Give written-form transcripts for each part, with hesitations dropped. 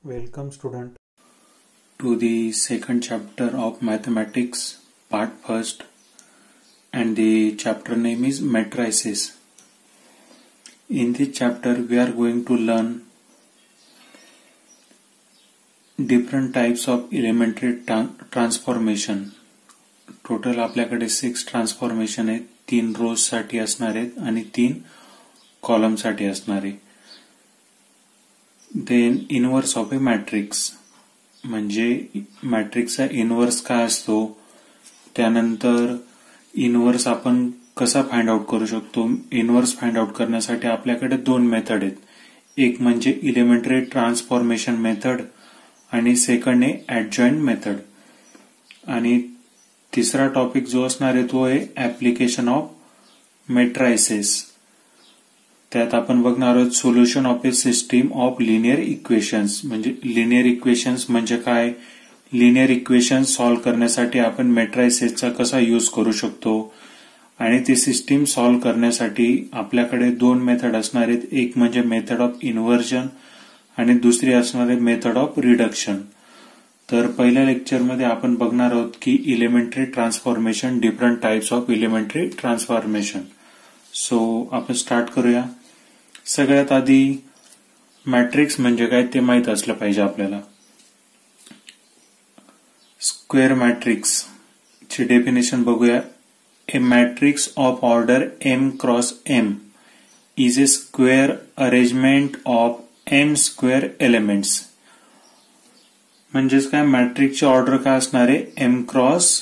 Welcome student to the second chapter of mathematics part first, and the chapter name is matrices. In this chapter we are going to learn different types of elementary transformation. Total आपल्याकडे 6 transformation आहेत, 3 रोज साठी असणार आहेत आणि 3 column साठी असणार आहे. Then inverse of a matrix म्हणजे मॅट्रिक्सचा इनव्हर्स काय असतो, त्यानंतर इनव्हर्स आपण कसा फाइंड आउट करू शकतो. इनव्हर्स फाइंड आउट करण्यासाठी आपल्याकडे 2 मेथड आहेत, एक म्हणजे इलेमेंटरी ट्रान्सफॉर्मेशन मेथड आणि सेकंड आहे ऍडजॉइंट मेथड. आणि तिसरा टॉपिक जो असणार आहे तो आहे ऍप्लिकेशन ऑफ मेट्रायसेस. त्यात आपण बघणार आहोत solution of a system of linear equations. म्हणजे लिनियर इक्वेशन्स म्हणजे काय, लिनियर इक्वेशन्स सॉल्व्ह करण्यासाठी आपण मेट्रायसेसचा कसा यूज करू शकतो. आणि ती सिस्टीम सॉल्व्ह करण्यासाठी आपल्याकडे 2 मेथड असणार आहेत, एक म्हणजे मेथड ऑफ इन्व्हर्जन आणि दुसरी असणार आहे मेथड ऑफ रिडक्शन. तर पहिल्या लेक्चरमध्ये आपण बघणार आहोत की elementary transformation, different types of elementary transformation. So आपण स्टार्ट करूया. सगळ्यात आधी मॅट्रिक्स म्हणजे काय ते माहित असलं पाहिजे आपल्याला. स्क्वेअर मॅट्रिक्स ची डेफिनेशन बघूया. A matrix of order m cross m is a square arrangement of m square elements. म्हणजेच काय, मॅट्रिक्सची ऑर्डर काय असणार आहे, m क्रॉस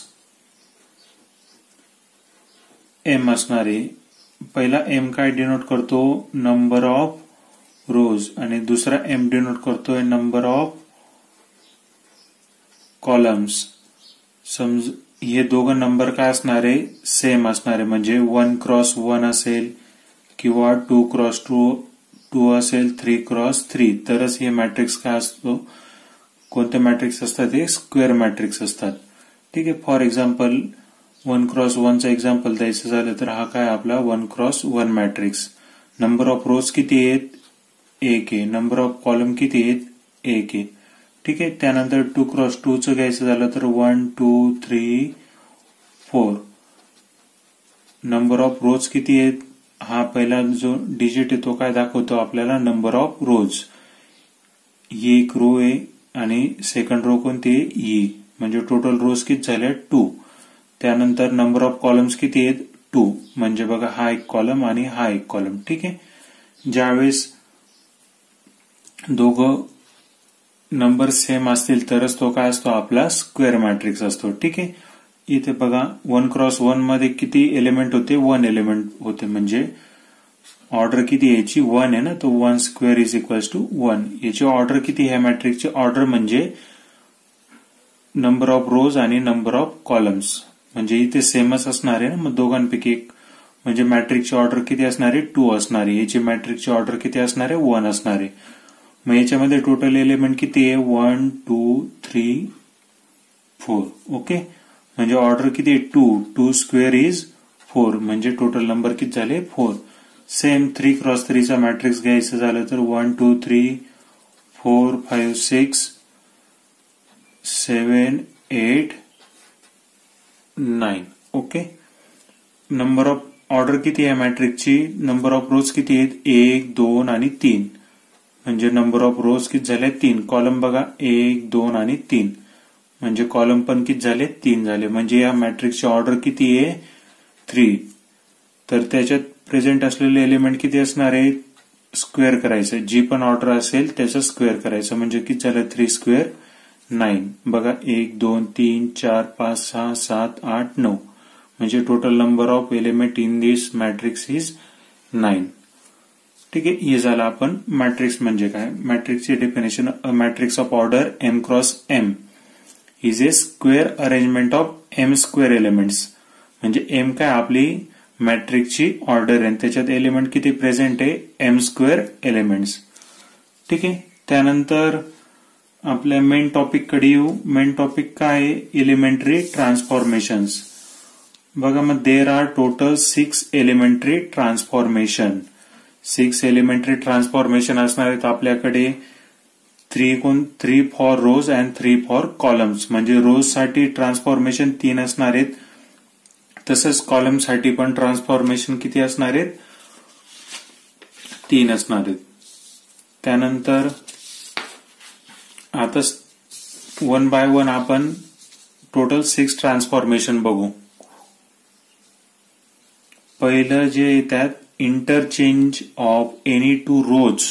m असणार आहे. पहिला m काय डिनोट करतो, नंबर ऑफ रोज, आणि दुसरा m डिनोट करतोय नंबर ऑफ कॉलम्स. समज हे दोघं नंबर काय असणार आहे, सेम असणार आहे. म्हणजे 1 क्रॉस 1 असेल किंवा 2 क्रॉस 2 असेल, 3 क्रॉस 3, तरच हे मॅट्रिक्स काय असतो. कोणते मॅट्रिक्स असतात, हे स्क्वेअर मॅट्रिक्स असतात. ठीक आहे. फॉर एक्झाम्पल 1 क्रॉस 1चं एक्झाम्पल द्यायचं झालं तर हा काय आपला 1 क्रॉस 1 मॅट्रिक्स. नंबर ऑफ रोज किती आहेत, 1 आहे. नंबर ऑफ कॉलम किती आहेत, 1 आहे. ठीक आहे. त्यानंतर 2 क्रॉस 2चं घ्यायचं झालं तर 1 2 3 4. नंबर ऑफ रोज किती आहेत, हा पहिला जो डिजिट आहे तो काय दाखवतो आपल्याला, नंबर ऑफ रोज. ही एक रो आहे आणि सेकंड रो कोणती आहे, ई. म्हणजे टोटल रोज किती झाले, 2. त्यानंतर नंबर ऑफ कॉलम्स किती आहेत, 2. म्हणजे बघा हा एक कॉलम आणि हा एक कॉलम. ठीक आहे. ज्यावेळेस दोघं नंबर सेम असतील तरच तो काय असतो, आपला स्क्वेअर मॅट्रिक्स असतो. ठीक आहे. इथे बघा 1 क्रॉस 1 मध्ये किती एलिमेंट होते, 1 एलिमेंट होते. म्हणजे ऑर्डर किती याची, 1 आहे ना, तो 1 स्क्वेअर इज इक्वल्स टू 1. याची ऑर्डर किती, ह्या मॅट्रिक्सची ऑर्डर म्हणजे नंबर ऑफ रोज आणि नंबर ऑफ कॉलम्स. म्हणजे इथे सेमच असणार आहे ना, मग दोघांपैकी एक. म्हणजे मॅट्रिक्सची ऑर्डर किती असणार आहे, 2 असणार आहे. याची मॅट्रिक्सची ऑर्डर किती असणार आहे, 1 असणार आहे. मग याच्यामध्ये टोटल एलिमेंट किती आहे, 1 2 3 4. ओके. म्हणजे ऑर्डर किती आहे, 2 स्क्वेअर इज 4. म्हणजे टोटल नंबर किती झाले, 4. सेम 3 क्रॉस 3चा मॅट्रिक्स घ्यायचं झालं तर 1 2 3 4 5 6 7 8 9. ओके. नंबर ऑफ ऑर्डर किती आहे मॅट्रिक्सची, नंबर ऑफ रोज किती आहेत, 1 2 आणि 3. म्हणजे नंबर ऑफ रोज किती झाले, 3. कॉलम बघा 1 2 आणि 3. म्हणजे कॉलम पण किती झाले, 3 झाले. म्हणजे या मॅट्रिक्सची ऑर्डर किती आहे, 3. तर त्याच्यात प्रेझेंट असलेले एलिमेंट किती असणार आहे, स्क्वेअर करायचं. जी पण ऑर्डर असेल त्याचं स्क्वेअर करायचं. म्हणजे किती झालं, 3 स्क्वेअर 9. बघा 1 2 3 4 5 6 7 8 9. म्हणजे total number of element in this matrix is 9. ठीक आहे. हे झालं आपण मॅट्रिक्स म्हणजे काय. मॅट्रिक्सची definition, a matrix of order m cross m is a square arrangement of m square elements. म्हणजे m काय आपली मॅट्रिक्सची ऑर्डर आहे, त्याच्यात एलिमेंट किती प्रेझेंट आहे, m स्क्वेअर एलिमेंट्स. ठीक आहे. त्यानंतर आपल्या मेन टॉपिक कडे येऊ. मेन टॉपिक काय आहे, एलिमेंटरी ट्रान्सफॉर्मेशन्स. बघा मग there are total 6 elementary transformation. 6 elementary transformation असणार आहेत आपल्याकडे. 3 for rows and 3 for columns. म्हणजे रोज साठी ट्रान्सफॉर्मेशन 3 असणार आहेत, तसंच कॉलम साठी पण ट्रान्सफॉर्मेशन किती असणार आहेत, 3 असणार आहेत. त्यानंतर आता 1 बाय 1 आपण टोटल 6 ट्रान्सफॉर्मेशन बघू. पहिलं जे येतात, interchange of any 2 rows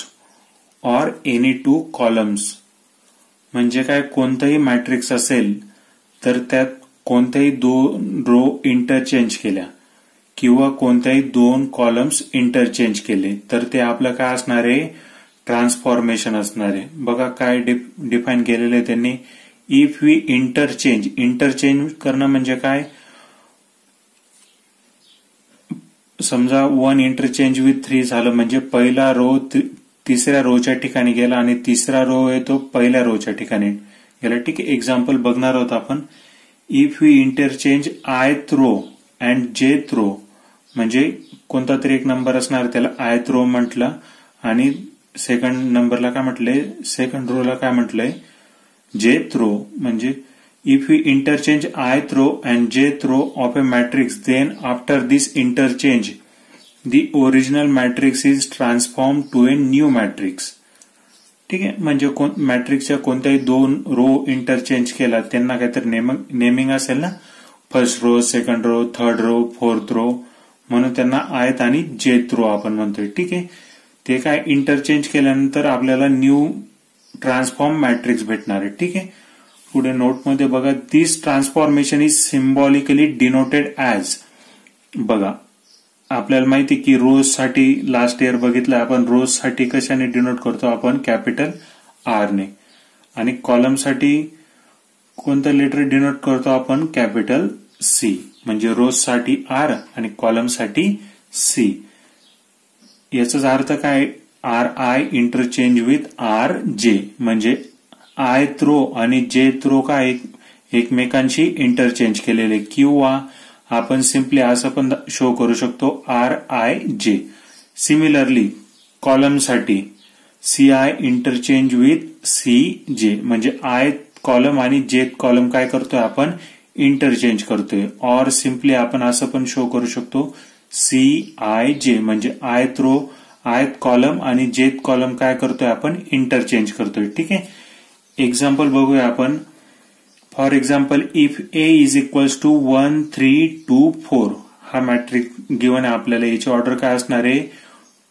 or any 2 columns. म्हणजे काय, कोणतंही मॅट्रिक्स असेल तर त्यात कोणत्याही 2 रो इंटरचेंज केल्या किंवा कोणत्याही 2 कॉलम्स इंटरचेंज केले तर ते आपलं काय असणार आहे, ट्रान्सफॉर्मेशन असणार आहे. बघा काय डिफाईन केलेलं आहे त्यांनी. इफ वी इंटरचेंज करणं म्हणजे काय, समजा 1 इंटरचेंज विथ 3 झालं म्हणजे पहिला रो तिसऱ्या रोच्या ठिकाणी गेला आणि तिसरा रो आहे तो पहिल्या रोच्या ठिकाणी गेला. ठीक आहे, एक्झाम्पल बघणार आहोत आपण. If we interchange ith row and jth row, म्हणजे कोणता तरी एक नंबर असणार त्याला आयथ रो म्हटलं आणि सेकंड नंबरला काय म्हटलंय, सेकंड रोला काय म्हटलंय, जेथ रो. म्हणजे if we interchange ith row and jth row of a matrix, then after this interchange the original matrix is transformed to a new matrix. ठीक आहे, म्हणजे मॅट्रिक्सच्या कोणत्याही 2 रो इंटरचेंज केला त्यांना काहीतरी नेमिंग असेल ना, first row, second row, third row, fourth row, म्हणून त्यांना ith आणि jth रो आपण म्हणतोय. ठीक आहे, ते काय इंटरचेंज केल्यानंतर आपल्याला न्यू ट्रान्सफॉर्म मॅट्रिक्स भेटणार आहे. ठीक आहे, पुढे नोटमध्ये बघा, this transformation is symbolically denoted as. बघा आपल्याला माहिती की रोज साठी लास्ट इयर बघितलं आपण, रोज साठी कशाने डिनोट करतो आपण, कॅपिटल आर ने, आणि कॉलम साठी कोणतं लेटर डिनोट करतो आपण, कॅपिटल सी. म्हणजे रोज साठी आर आणि कॉलम साठी सी. याचाच अर्थ काय, R I interchange with R J, म्हणजे ith रो आणि jth रो काय एकमेकांशी इंटरचेंज केलेले, किंवा आपण सिम्पली असं पण शो करू शकतो RIJ. सिमिलरली कॉलम साठी CI इंटरचेंज विथ CJ, म्हणजे ith कॉलम आणि jth कॉलम काय करतोय आपण, इंटरचेंज करतोय. और सिम्पली आपण असं पण शो करू शकतो CIJ, म्हणजे ith रो, ith कॉलम आणि jth कॉलम काय करतोय आपण, इंटरचेंज करतोय. ठीक आहे, एक्झाम्पल बघूया आपण. For example, if A is equals to 1 3 2 4 हा मॅट्रिक्स गिव्हन आहे आपल्याला. याची ऑर्डर काय असणार आहे,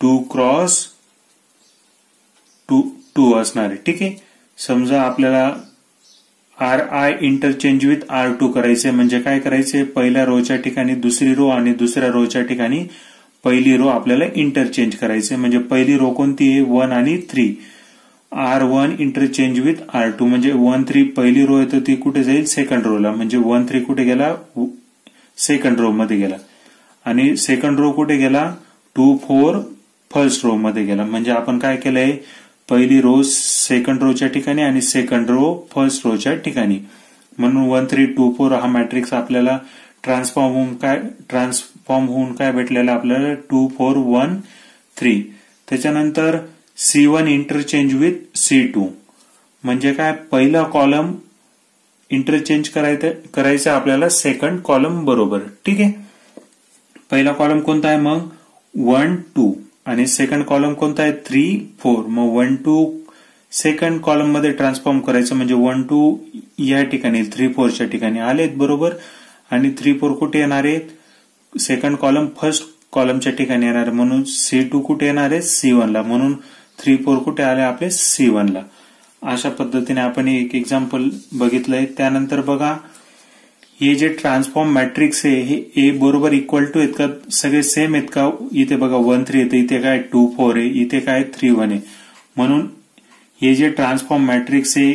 2 क्रॉस 2 असणार आहे. ठीक आहे, समजा आपल्याला RI इंटरचेंज विथ R2 करायचे, म्हणजे काय करायचे, पहिल्या रोच्या ठिकाणी दुसरी रो आणि दुसऱ्या रोच्या ठिकाणी पहिली रो आपल्याला इंटरचेंज करायचे. म्हणजे पहिली रो कोणती आहे, 1 आणि 3. R1 इंटरचेंज विथ R2, म्हणजे 1 3 पहिली रो आहे तर ती कुठे जाईल, सेकंड रोला. म्हणजे 1 3 कुठे गेला, सेकंड रो मध्ये गेला, आणि सेकंड रो कुठे गेला, 2 4 फर्स्ट रो मध्ये गेला. म्हणजे आपण काय केलंय, पहिली रो सेकंड रोच्या ठिकाणी आणि सेकंड रो फर्स्ट रोच्या ठिकाणी. म्हणून 1 3 2 4 हा मॅट्रिक्स आपल्याला ट्रान्सफॉर्म होऊन काय भेटलेला आपल्याला, 2 4 1 3. त्याच्यानंतर C1 इंटरचेंज विथ C2, म्हणजे काय, पहिला कॉलम इंटरचेंज करायचं आपल्याला सेकंड कॉलम बरोबर. ठीक आहे, पहिला कॉलम कोणता आहे मग, 1 2, आणि सेकंड कॉलम कोणता आहे, 3 4. मग 1 2 सेकंड कॉलम मध्ये ट्रान्सफॉर्म करायचं, म्हणजे 1 2 या ठिकाणी 3 4 च्या ठिकाणी आलेत बरोबर, आणि 3 4 कुठे येणार आहेत, सेकंड कॉलम फर्स्ट कॉलमच्या ठिकाणी येणार आहे. म्हणून C2 कुठे येणार आहे, C1 ला. म्हणून 3 4 कुठे आले आपले, C1 ला. अशा पद्धतीने आपण एक एक्झाम्पल बघितलंय. त्यानंतर बघा, हे जे ट्रान्सफॉर्म मॅट्रिक्स आहे हे A बरोबर इक्वल टू आहेत का, सगळे सेम आहेत का. इथे बघा 1 3 येते, इथे काय 2 4 आहे, इथे काय 3 1 आहे. म्हणून हे जे ट्रान्सफॉर्म मॅट्रिक्स आहे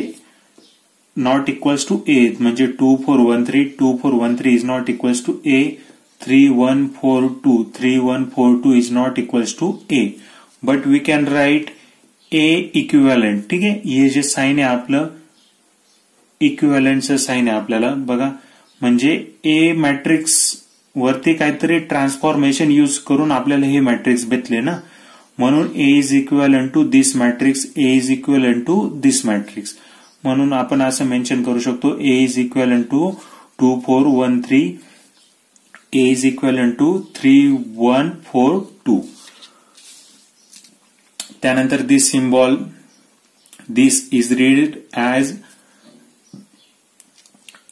नॉट इक्वल्स टू A, म्हणजे 2 4 1 3 2 4 1 3 is not equals to A. 3 1 4 2 3 1 4 2 is not equals to A. But we can write A equivalent. ठीक आहे, हे जे साइन आहे आपलं इक्विव्हॅलंटचं साइन आहे आपल्याला बघा, म्हणजे A मॅट्रिक्स वरती काहीतरी ट्रान्सफॉर्मेशन यूज करून आपल्याला हे मॅट्रिक्स भेटले ना. म्हणून A is equivalent to this matrix, A is equivalent to this matrix. म्हणून आपण असं मेन्शन करू शकतो A is equivalent to 2 4 1 3, A is equivalent to 3 1 4 2. त्यानंतर this symbol, this is read as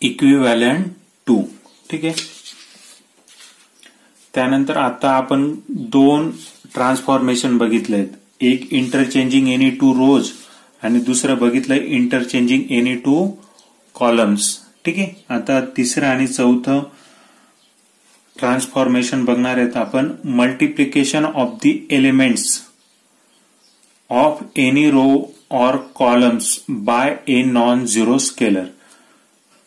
equivalent to. ठीक आहे. त्यानंतर आता आपण 2 ट्रान्सफॉर्मेशन बघितलेत, एक इंटरचेंजिंग एनी 2 रोज आणि दुसरं बघितलंय इंटरचेंजिंग एनी 2 कॉलम्स. ठीक आहे. आता तिसरं आणि चौथं ट्रान्सफॉर्मेशन बघणार आहेत आपण. Multiplication of the elements of any row or columns by a non zero scalar.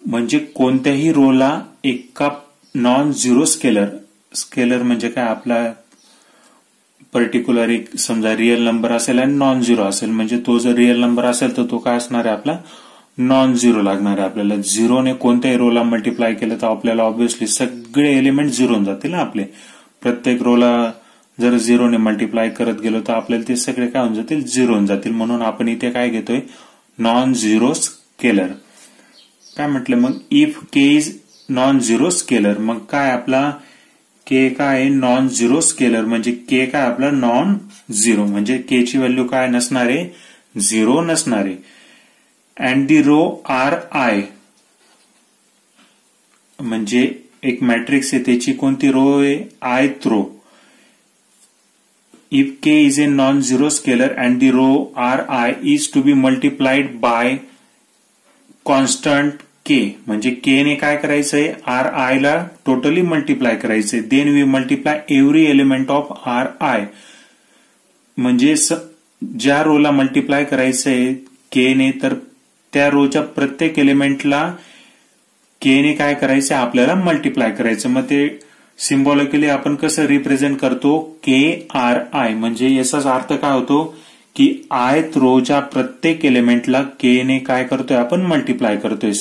म्हणजे कोणत्याही रोला एका नॉन झिरो स्केलर, स्केलर म्हणजे काय, आपला पर्टिक्युलर एक समजा रिअल नंबर असेल आणि नॉन झिरो असेल, म्हणजे तो जर रिअल नंबर असेल तर तो काय असणार आहे, आपला नॉन झिरो लागणार आहे. आपल्याला झिरोने कोणत्याही रोला मल्टिप्लाय केलं तर आपल्याला ऑब्व्हियसली सगळे एलिमेंट झिरो जातील ना आपले. प्रत्येक रोला जर झिरोने मल्टिप्लाय करत गेलो तर आपल्याला ते सगळे काय होऊन जातील, झिरो जातील. म्हणून आपण इथे काय घेतोय, नॉन झिरो स्केलर. काय म्हटलं मग, if K is non zero scalar. मग काय आपला के काय आहे, नॉन झिरो स्केलर. म्हणजे के काय आपला नॉन झिरो, म्हणजे के ची व्हॅल्यू काय नसणार आहे, झिरो नसणार आहे. And the row R I, म्हणजे एक मॅट्रिक्स आहे त्याची कोणती रो आहे, ith row. If K is a non zero scalar and the row R I is to be multiplied by constant K. म्हणजे के ने काय करायचंय, आर आय ला टोटली मल्टिप्लाय करायचंय. Then we multiply every element of R I. म्हणजे ज्या रोला multiply करायचंय के ने, तर त्या रोच्या प्रत्येक एलिमेंटला के ने काय करायचंय, आपल्याला मल्टिप्लाय करायचं. मग ते सिम्बॉलिकली आपण कसं रिप्रेझेंट करतो, के आर आय. म्हणजे याचाच अर्थ काय होतो की आयथ रोच्या प्रत्येक एलिमेंटला के ने काय करतोय, आपण मल्टिप्लाय करतोय.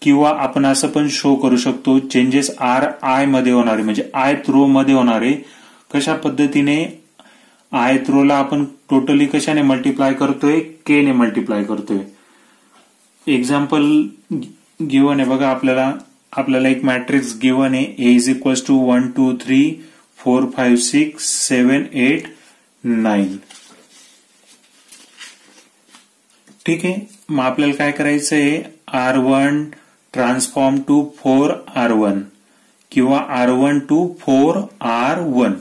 किंवा आपण असं पण शो करू शकतो, चेंजेस आर आय मध्ये होणारे, म्हणजे आयथ रो मध्ये होणारे. कशा पद्धतीने आयथ रोला आपण टोटली कशाने मल्टिप्लाय करतोय, के ने मल्टिप्लाय करतोय. एक्झाम्पल गिव्हन आहे बघा, आपल्याला एक मॅट्रिक्स गिव्हन आहे, ए इज इक्वल्स टू 1 2 3 4 5 6 7 8 9. ठीक आहे. मग आपल्याला काय करायचं आहे, R1 ट्रान्सफॉर्म टू 4R1 किंवा R1 टू 4R1.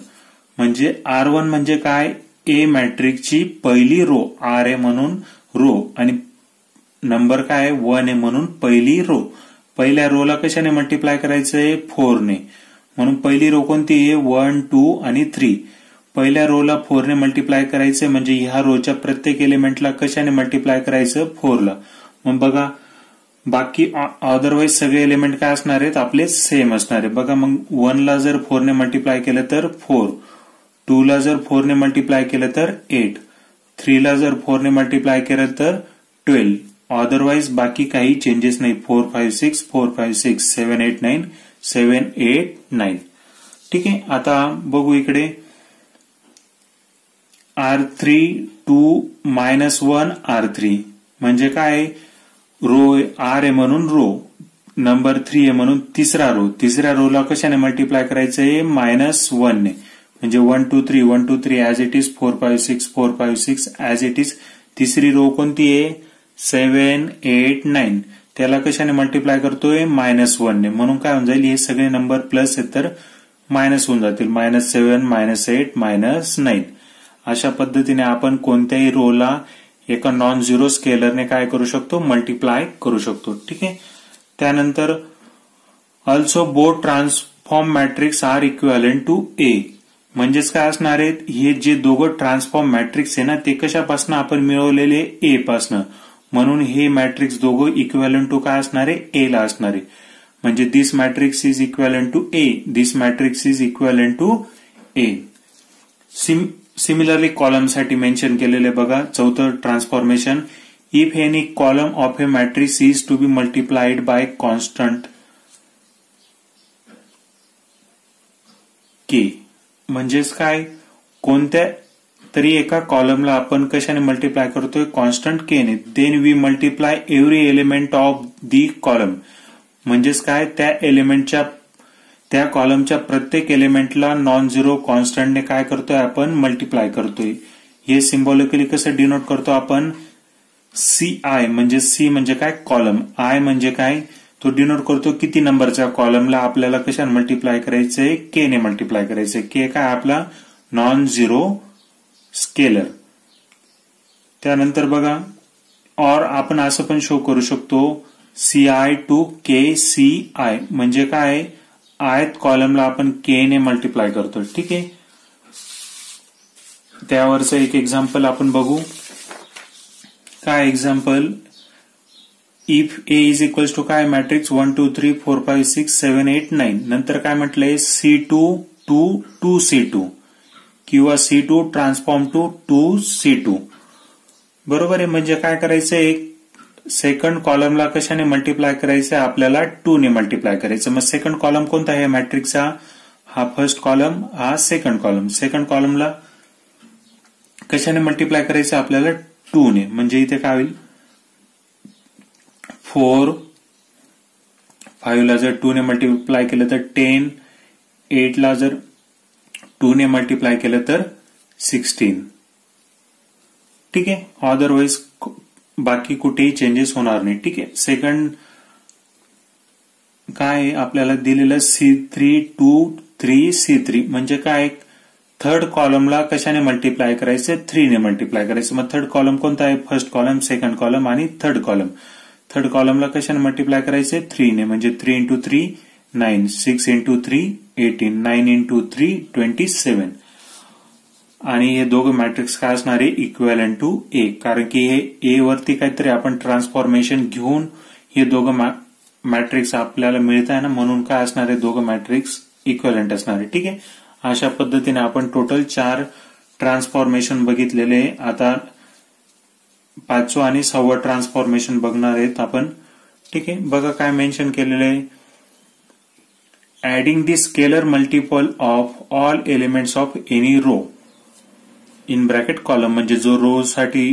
म्हणजे R1 म्हणजे काय, ए मॅट्रिक्सची पहिली रो, आर आहे म्हणून रो, आणि नंबर काय 1 आहे म्हणून पहिली रो. पहिल्या रोला कशाने मल्टिप्लाय करायचंय, 4 ने. म्हणून पहिली रो कोणती आहे, 1 2 आणि 3. पहिल्या रोला 4 ने मल्टिप्लाय करायचंय, म्हणजे ह्या रोच्या प्रत्येक एलिमेंटला कशाने मल्टिप्लाय करायचं, 4 ला. मग बघा बाकी अदरवाईज सगळे एलिमेंट काय असणार आहेत, आपले सेम असणार आहे. बघा मग 1 ला जर 4 ने मल्टिप्लाय केलं तर 4, 2 ला जर 4 ने मल्टिप्लाय केलं तर 8, 3 ला जर 4 ने मल्टिप्लाय केलं तर 12. अदरवाईज बाकी काही चेंजेस नाही. 4 5 6 4 5 6 7 8 9 7 8 9. ठीक आहे. आता बघू इकडे R3 2 -1 R3 म्हणजे काय, रो आर आहे म्हणून रो, नंबर 3 आहे म्हणून तिसरा रो. तिसऱ्या रोला कशाने मल्टिप्लाय करायचंय, -1 ने. म्हणजे 1 2 3 1 2 3 as it is, 4 5 6 4 5 6 as it is. तिसरी रो कोणती आहे, 7 8 9. त्याला कशाने मल्टिप्लाय करतोय, -1 ने. म्हणून काय होऊन जाईल, हे सगळे नंबर प्लस आहेत तर मायनस होऊन जातील. -7 -8 -9. अशा पद्धतीने आपण कोणत्याही रोला एका नॉन झिरो स्केलरने काय करू शकतो, मल्टिप्लाय करू शकतो. ठीक आहे. त्यानंतर also both transform matrix are equivalent to A. म्हणजेच काय असणार आहेत, हे जे दोघं ट्रान्सफॉर्म मॅट्रिक्स आहे ना, ते कशापासून आपण मिळवलेले, ए पासनं. म्हणून हे मॅट्रिक्स दोघं इक्विव्हॅलंट टू काय असणार आहे, ए ला असणार आहे. म्हणजे this matrix is equivalent to A, this matrix is equivalent to A. Similarly column साठी मेन्शन केलेले बघा, चौथं transformation. If any column of a matrix is to be multiplied by constant K. म्हणजेच काय, कोणत्या तरी एका कॉलमला आपण कशाने मल्टिप्लाय करतोय? कॉन्स्टंट के ने. Then we multiply every element of the column. म्हणजेच काय, त्या कॉलमच्या प्रत्येक एलिमेंटला नॉन झिरो कॉन्स्टंटने काय करतोय आपण? मल्टिप्लाय करतोय. हे सिम्बॉलिकली कसं डिनोट करतो आपण? CI म्हणजे सी म्हणजे काय? कॉलम. आय म्हणजे काय? तो डिनोट करतो किती नंबरच्या कॉलमला आपल्याला कशाने मल्टिप्लाय करायचंय? के ने मल्टिप्लाय करायचंय. के काय? आपला नॉन झिरो स्केलर. त्यानंतर बघा, और आपण असं पण शो करू शकतो CI टू KCI म्हणजे काय? आयत कॉलमला आपण के ने मल्टिप्लाय करतो. ठीक आहे. त्यावरचं एक एक्झाम्पल आपण बघू. काय example? If A is equals to काय? मॅट्रिक्स 1 2 3 4 5 6 7 8 9. नंतर काय म्हटलंय? C2 टू 2C2 किंवा C2 ट्रान्सफॉर्म टू 2C2. बरोबर आहे. म्हणजे काय करायचंय? सेकंड कॉलमला कशाने मल्टिप्लाय करायचं? आपल्याला 2 ने मल्टिप्लाय करायचं. मग सेकंड कॉलम कोणता आहे मॅट्रिक्सचा? हा फर्स्ट कॉलम, हा सेकंड कॉलम. सेकंड कॉलमला कशाने मल्टिप्लाय करायचं? आपल्याला 2 ने. म्हणजे इथे काय होईल? 4, 5 ला जर 2 ने मल्टिप्लाय केलं तर 10, 8 ला जर 2 ने मल्टिप्लाय केलं तर 16. ठीक आहे. अदरवाईज बाकी कुठेही चेंजेस होणार नाही. ठीक आहे. सेकंड काय आपल्याला दिलेलं? C3 टू 3C3 म्हणजे काय? थर्ड कॉलमला कशाने मल्टिप्लाय करायचं? 3 ने मल्टिप्लाय करायचं. मग थर्ड कॉलम कोणता आहे? फर्स्ट कॉलम, सेकंड कॉलम आणि थर्ड कॉलम. थर्ड कॉलमला कशाने मल्टिप्लाय करायचे? 3 ने. म्हणजे 3 इंटू 3 9, 6 इंटू 3 18, 9 इंटू 3 27. आणि हे दोघं मॅट्रिक्स काय असणार आहे? इक्विव्हॅलंट टू ए. कारण की हे ए वरती काहीतरी आपण ट्रान्सफॉर्मेशन घेऊन हे दोघं मॅट्रिक्स आपल्याला मिळत आहे ना, म्हणून काय असणार आहे? दोघं मॅट्रिक्स इक्विव्हॅलंट असणार आहे. ठीक आहे. अशा पद्धतीने आपण टोटल 4 ट्रान्सफॉर्मेशन बघितलेले. आता 5वं आणि 6वं ट्रान्सफॉर्मेशन बघणार आहेत आपण. ठीक आहे. बघा काय मेन्शन केलेलं आहे? Adding the scalar multiple of all elements of any row in bracket column. म्हणजे जो रो साठी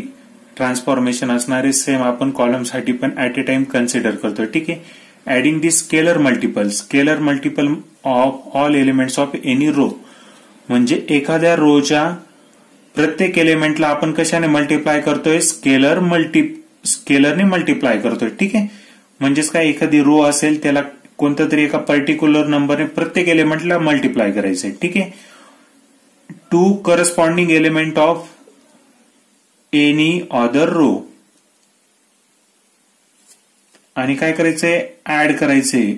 ट्रान्सफॉर्मेशन असणार आहे सेम आपण कॉलम साठी पण ऍट ए टाइम कन्सिडर करतोय. ठीक आहे. Adding the scalar multiple of all elements of any row म्हणजे एखाद्या रोच्या प्रत्येक एलिमेंटला आपण कशाने मल्टिप्लाय करतोय? स्केलरने मल्टिप्लाय करतोय. ठीक आहे. म्हणजेच काय? एखादी रो असेल त्याला कोणत्या तरी एका पर्टिक्युलर नंबरने प्रत्येक एलिमेंटला मल्टिप्लाय करायचंय. ठीक आहे. To corresponding element of any other row. आणि काय करायचंय? ऍड करायचंय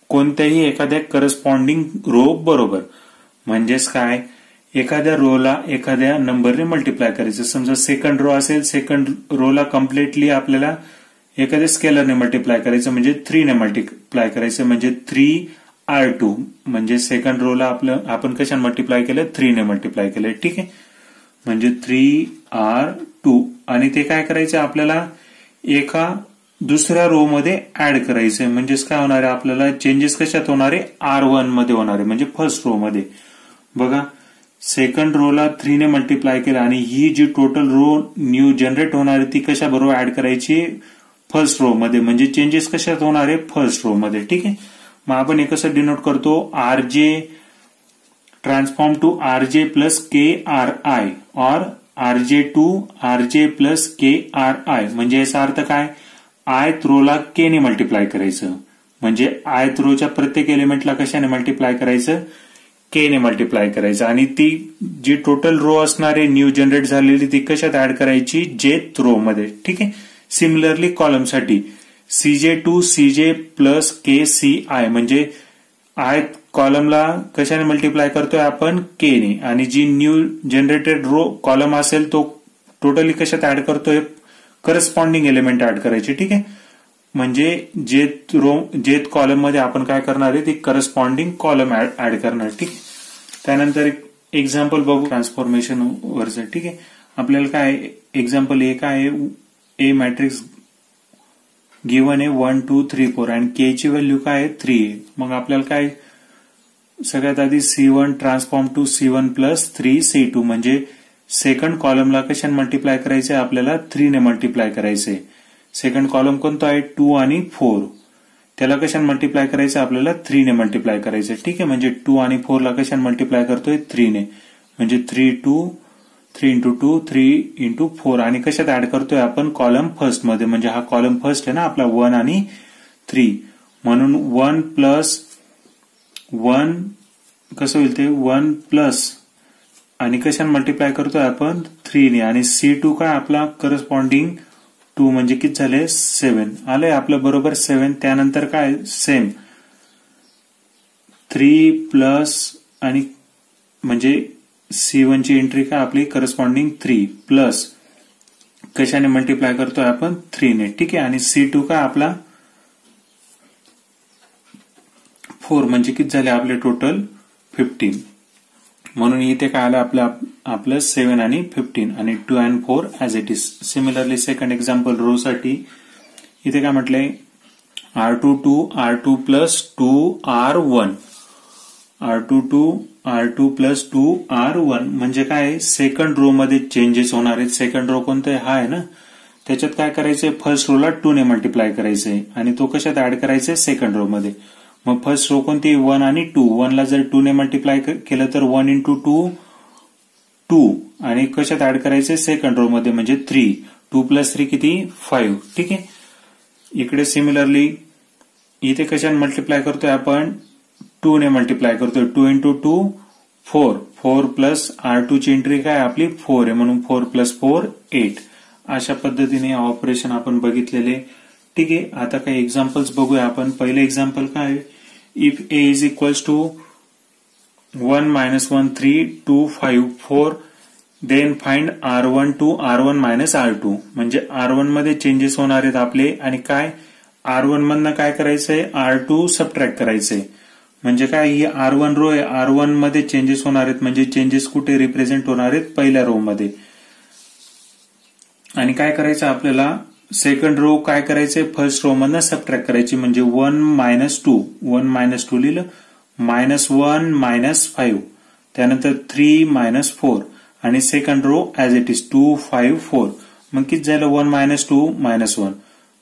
कोणत्याही एखाद्या करस्पॉन्डिंग रो बरोबर. म्हणजेच काय? एखाद्या रोला एखाद्या नंबरने मल्टिप्लाय करायचं. समजा सेकंड रो असेल, सेकंड रोला कम्प्लिटली आपल्याला एखाद्या स्केलरने मल्टिप्लाय करायचं म्हणजे 3 ने मल्टिप्लाय करायचं. म्हणजे 3R2 म्हणजे सेकंड रोला आपण कशाने मल्टिप्लाय केलं? 3 ने मल्टिप्लाय केलं. ठीक आहे. म्हणजे 3R2 आणि ते काय करायचं? आपल्याला एका दुसऱ्या रो मध्ये ऍड करायचंय. म्हणजेच काय होणार आहे? आपल्याला चेंजेस कशात होणार आहे? R1 मध्ये होणार आहे. म्हणजे फर्स्ट रो मध्ये. बघा, सेकंड रोला 3 ने मल्टिप्लाय केलं आणि ही जी टोटल रो न्यू जनरेट होणार आहे ती कशा बरोबर ऍड करायची? फर्स्ट रो मध्ये. म्हणजे चेंजेस कशात होणार आहे? फर्स्ट रो मध्ये. ठीक आहे. मग आपण हे कसं डिनोट करतो? RJ transform to RJ plus KRI और RJ to RJ plus KRI. म्हणजे याचा अर्थ काय? आयत रोला के ने मल्टिप्लाय करायचं. म्हणजे आयत रोच्या प्रत्येक एलिमेंटला कशाने मल्टिप्लाय करायचं? के ने मल्टिप्लाय करायचं. आणि ती जी टोटल रो असणार आहे न्यू जनरेट झालेली ती कशात ऍड करायची? जेथ रो मध्ये. ठीक आहे. सिमिलरली कॉलम साठी CJ to CJ plus KCI म्हणजे आयत कॉलमला कशाने मल्टिप्लाय करतोय आपण? के ने. आणि जी न्यू जनरेटेड रो कॉलम असेल तो टोटली कशात ऍड करतोय? करस्पॉन्डिंग एलिमेंट ऍड करायचे. ठीक आहे. म्हणजे जेथ कॉलम मध्ये आपण काय करणार आहे? ती करस्पॉन्डिंग कॉलम ऍड करणार. ठीक आहे. त्यानंतर एक एक्झाम्पल बघू ट्रान्सफॉर्मेशन वरचं. ठीक आहे. आपल्याला काय एक्झाम्पल ए काय आहे? ए मॅट्रिक्स गिव्हन आहे 1 2 3 4 आणि के ची व्हॅल्यू काय आहे? 3 आहे. मग आपल्याला काय सगळ्यात आधी C1 transform to C1 plus 3C2 म्हणजे सेकंड कॉलमला कशाने मल्टिप्लाय करायचे आपल्याला 3 ने मल्टिप्लाय करायचे. सेकंड कॉलम कोणता आहे 2 आणि 4 त्याला कशाने मल्टिप्लाय करायचं आपल्याला 3 ने मल्टिप्लाय करायचं. ठीक आहे, म्हणजे 2 आणि 4 ला कशाने मल्टिप्लाय करतोय 3 ने म्हणजे 3 इंटू 2 3 इंटू 4 आणि कशात ऍड करतोय आपण कॉलम फर्स्ट मध्ये म्हणजे हा कॉलम फर्स्ट आहे ना आपला 1 आणि 3 म्हणून 1 प्लस 1 कसं होईल ते 1 प्लस आणि कशाने मल्टिप्लाय करतोय आपण 3 ने आणि C2 काय आपला करस्पॉन्डिंग 2 म्हणजे किती झाले 7 आलंय आपलं बरोबर 7. त्यानंतर काय सेम 3 प्लस आणि म्हणजे C1 ची एंट्री काय आपली करस्पॉन्डिंग 3 प्लस कशाने मल्टिप्लाय करतोय आपण 3 ने. ठीक आहे, आणि C2 काय आपला 4 म्हणजे किती झाले आपले टोटल 15 म्हणून इथे काय आलं आपलं 7 आणि 15 आणि 2 and 4 as it is. Similarly second example row साठी इथे काय म्हटलंय R2 plus 2R1 R2 plus 2R1 म्हणजे काय सेकंड रो मध्ये चेंजेस होणार आहेत. सेकंड रो कोणतं हा आहे ना त्याच्यात काय करायचंय फर्स्ट रोला 2 ने मल्टिप्लाय करायचंय आणि तो कशात ऍड करायचंय सेकंड रो मध्ये. मग फर्स्ट रो कोणती 1 आणि 2 1 ला जर 2 ने मल्टिप्लाय केलं तर 1 इंटू 2 आणि कशात ऍड करायचंय सेकंड रो मध्ये म्हणजे 3 2 प्लस 3 किती 5. ठीक आहे, इकडे सिमिलरली इथे कशाने मल्टिप्लाय करतोय आपण 2 ने मल्टिप्लाय करतोय 2 इंटू 2 4 प्लस R2 ची एंट्री काय आपली 4 आहे म्हणून 4 प्लस 4 8. अशा पद्धतीने ऑपरेशन आपण बघितलेले. ठीक आहे, आता काही एक्झाम्पल्स बघूया आपण. पहिले एक्झाम्पल काय if A is equals to 1 -1 3 2 5 4 then find R1 to R1 minus R2 म्हणजे R1 मध्ये चेंजेस होणार आहेत आपले आणि काय R1 मधनं काय करायचंय R2 सबट्रॅक्ट करायचंय म्हणजे काय ही R1 रो आहे R1 मध्ये चेंजेस होणार आहेत म्हणजे चेंजेस कुठे रिप्रेझेंट होणार आहेत पहिल्या रो मध्ये आणि काय करायचं आपल्याला सेकंड रो काय करायचंय फर्स्ट रो मधनं सबट्रॅक्ट करायची म्हणजे 1 - 2 लिहिलं -1 - 5 त्यानंतर 3 - 4 आणि second row as it is 2 5 4 मग किती झालं 1 - 2 -1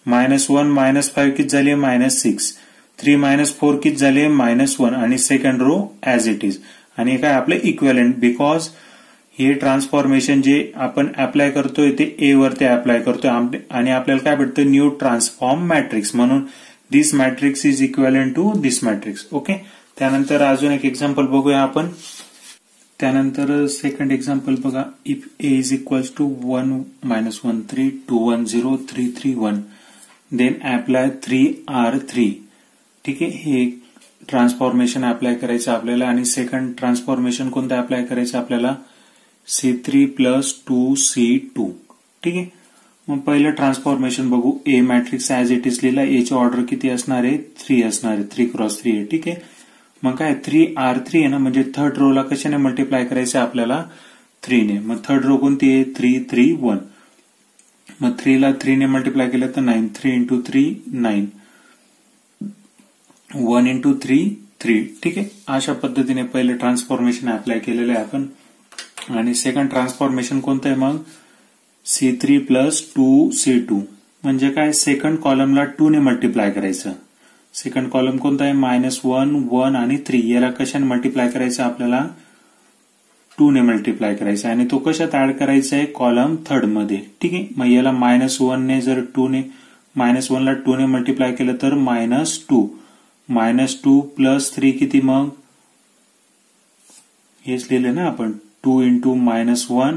-1 - 5 किती झाले -6 3 - 4 किती झाले -1 आणि second row as it is आणि काय आपलं इक्विव्हॅलंट बिकॉज हे ट्रान्सफॉर्मेशन जे आपण अप्लाय करतोय ते ए वरती अप्लाय करतोय आणि आपल्याला काय भेटतं न्यू ट्रान्सफॉर्म मॅट्रिक्स म्हणून this matrix is equivalent to this matrix. Okay, त्यानंतर अजून एक एक्झाम्पल बघूया आपण. त्यानंतर सेकंड एक्झाम्पल बघा if A is equals to 1 - 1 3 2 1 0 3 3 1 then apply 3R3. ठीक आहे, हे ट्रान्सफॉर्मेशन अप्लाय करायचं आपल्याला आणि सेकंड ट्रान्सफॉर्मेशन कोणतं अप्लाय करायचं आपल्याला C3 प्लस 2C2. ठीक आहे, मग पहिलं ट्रान्सफॉर्मेशन बघू. A matrix as it is लिहिला एची ऑर्डर किती असणार आहे 3 असणार आहे 3 × 3 आहे. ठीक आहे, मग काय 3R3 आहे ना म्हणजे थर्ड रोला कशाने मल्टिप्लाय करायचं आपल्याला 3 ने. मग थर्ड रो कोणती आहे 3 3 1 मग 3 ला 3 ने मल्टिप्लाय केलं तर 9 3 इंटू 3 9 1 इंटू 3 3. ठीक आहे, अशा पद्धतीने पहिलं ट्रान्सफॉर्मेशन अप्लाय केलेलं आहे आपण आणि सेकंड ट्रान्सफॉर्मेशन कोणतं आहे मग C3 प्लस 2C2 म्हणजे काय सेकंड कॉलमला 2 ने मल्टिप्लाय करायचं. सेकंड कॉलम कोणता आहे -1 1 आणि 3 याला कशाने मल्टिप्लाय करायचं आपल्याला 2 ने मल्टिप्लाय करायचं आणि तो कशात ऍड करायचा आहे कॉलम थर्ड मध्ये. ठीक आहे, मग याला -1 ने जर 2 ने -1 ला 2 ने मल्टिप्लाय केलं तर -2 प्लस 3 किती मग हेच लिहिलं ना आपण 2 इंटू -1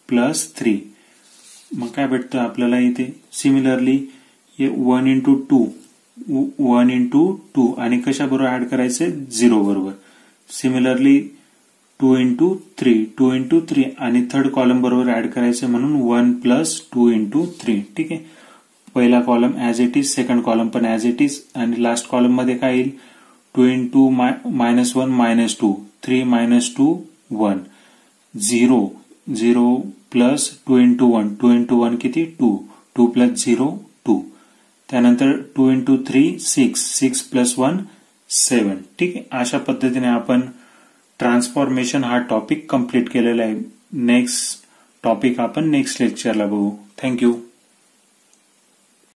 प्लस 3 मग काय भेटतं आपल्याला इथे. सिमिलरली 1 इंटू 2 आणि कशा बरोबर ऍड करायचे 0 बरोबर. सिमिलरली 2 इंटू 3 आणि थर्ड कॉलम बरोबर ऍड करायचे म्हणून 1 प्लस 2 इंटू 3. ठीक आहे, पहिला column as it is second column पण ऍज इट इज आणि लास्ट कॉलम मध्ये काय येईल 2 इंटू -1 -2 3 - 2 1 0 प्लस 2 इंटू 1 किती 2 प्लस 0 2 त्यानंतर 2 इंटू 3 6 प्लस 1 7. ठीक आहे, अशा पद्धतीने आपण ट्रान्सफॉर्मेशन हा टॉपिक कंप्लीट केलेला आहे. नेक्स्ट टॉपिक आपण नेक्स्ट लेक्चरला बघू. थँक्यू.